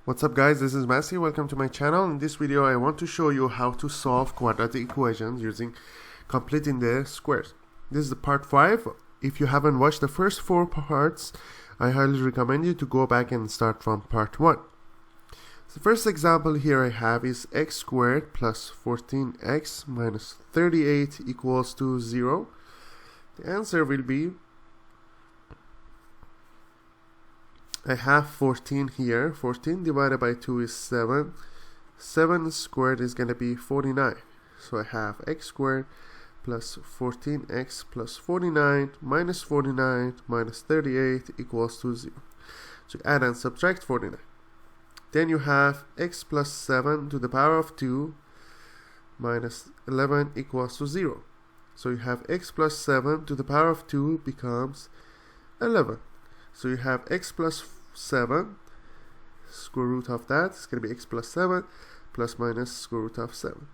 What's up guys, this is Masi. Welcome to my channel. In this video I want to show you how to solve quadratic equations using completing the squares. This is the part 5. If you haven't watched the first 4 parts, I highly recommend you to go back and start from part 1. The first example here I have is x squared plus 14x minus 38 equals to 0. The answer will be, I have 14 here. 14 divided by 2 is 7. 7 squared is going to be 49. So I have x squared plus 14x plus 49 minus 49 minus 38 equals to 0. So add and subtract 49. Then you have x plus 7 to the power of 2 minus 11 equals to 0. So you have x plus 7 to the power of 2 becomes 11. So you have x plus 7, square root of that is going to be x plus 7 plus minus square root of 7,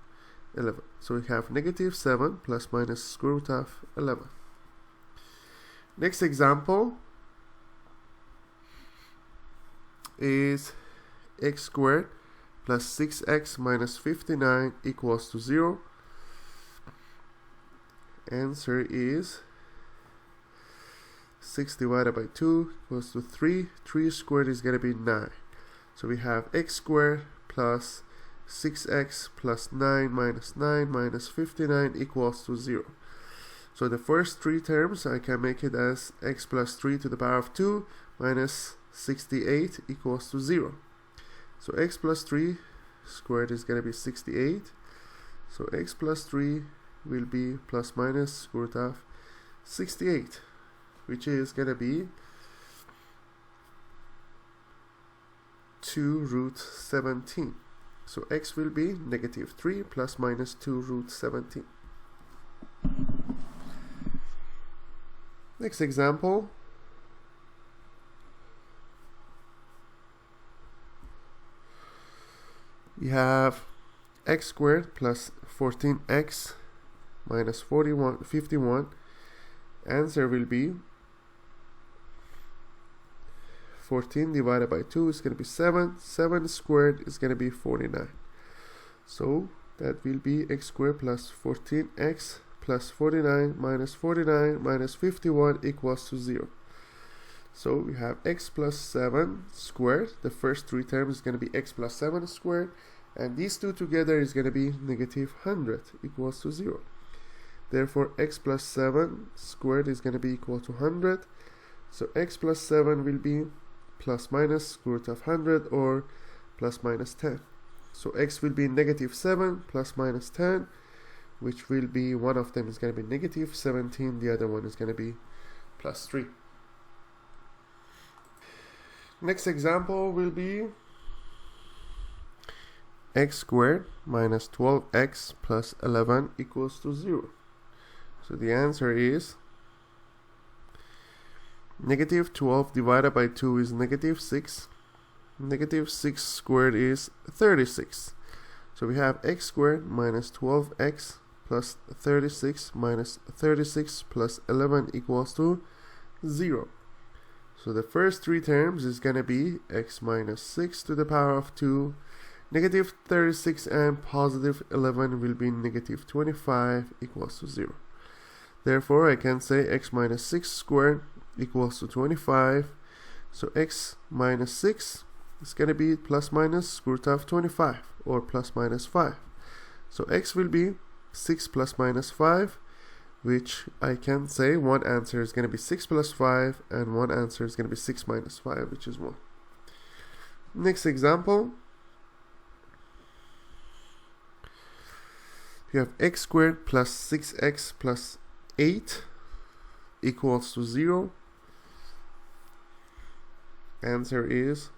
11. So we have negative 7 plus minus square root of 11. Next example is x squared plus 6x minus 59 equals to 0. Answer is 6 divided by 2 equals to 3. 3 squared is going to be 9. So we have x squared plus 6x plus 9 minus 59 equals to 0. So the first 3 terms I can make it as x plus 3 to the power of 2 minus 68 equals to 0. So x plus 3 squared is going to be 68. So x plus 3 will be plus minus square root of 68, which is going to be 2 root 17. So x will be negative 3 plus minus 2 root 17. Next example. We have x squared plus 14x minus 51. Answer will be 14 divided by 2 is going to be 7. 7 squared is going to be 49. So that will be x squared plus 14x plus 49 minus 51 equals to 0. So we have x plus 7 squared. The first 3 terms is going to be x plus 7 squared. And these two together is going to be negative 100 equals to 0. Therefore x plus 7 squared is going to be equal to 100. So x plus 7 will be plus minus square root of 100 or plus minus 10. So x will be negative 7 plus minus 10, which will be, one of them is going to be negative 17, the other one is going to be plus 3. Next example will be x squared minus 12x plus 11 equals to 0. So the answer is negative 12 divided by 2 is negative 6. Negative 6 squared is 36. So we have x squared minus 12x plus 36 minus 36 plus 11 equals to 0. So the first 3 terms is going to be x minus 6 to the power of 2. Negative 36 and positive 11 will be negative 25 equals to 0. Therefore, I can say x minus 6 squared equals to 25. So x minus 6 is going to be plus minus square root of 25 or plus minus 5. So x will be 6 plus minus 5, which I can say one answer is going to be 6 plus 5 and one answer is going to be 6 minus 5, which is 1. Next example. You have x squared plus 6x plus 8 equals to 0. Answer is,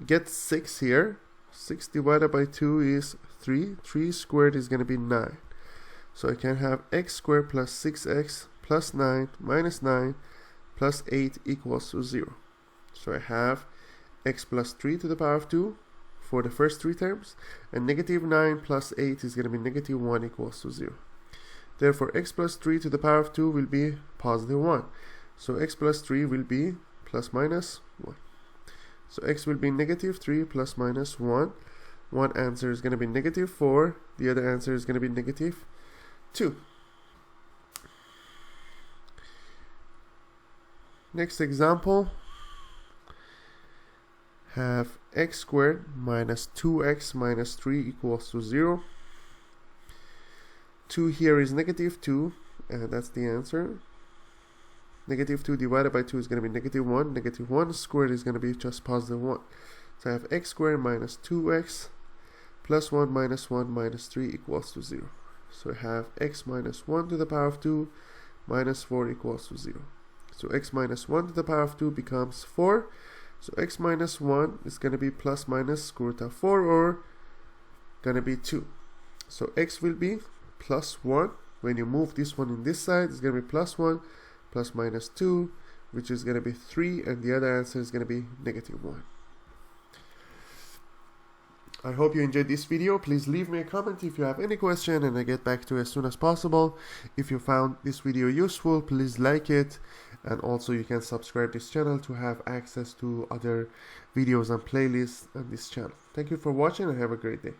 get 6 here. 6 divided by 2 is 3. 3 squared is going to be 9. So I can have x squared plus 6x plus 9 minus 9 plus 8 equals to 0. So I have x plus 3 to the power of 2 for the first 3 terms, and negative 9 plus 8 is going to be negative 1 equals to 0. Therefore x plus 3 to the power of 2 will be positive 1. So x plus 3 will be plus minus 1. So x will be negative 3 plus minus 1. One answer is going to be negative 4. The other answer is going to be negative 2. Next example. Have x squared minus 2x minus 3 equals to 0. 2 here is negative 2, and that's the answer. Negative 2 divided by 2 is going to be negative 1. Negative 1 squared is going to be just positive 1. So I have x squared minus 2x plus 1 minus 1 minus 3 equals to 0. So I have x minus 1 to the power of 2 minus 4 equals to 0. So x minus 1 to the power of 2 becomes 4. So x minus 1 is going to be plus minus square root of 4, or going to be 2. So x will be plus 1. When you move this one in this side, it's going to be plus 1 plus minus 2, which is going to be 3, and the other answer is going to be negative 1. I hope you enjoyed this video. Please leave me a comment if you have any question, and I get back to you as soon as possible. If you found this video useful, please like it, and also you can subscribe this channel to have access to other videos and playlists on this channel. Thank you for watching, and have a great day.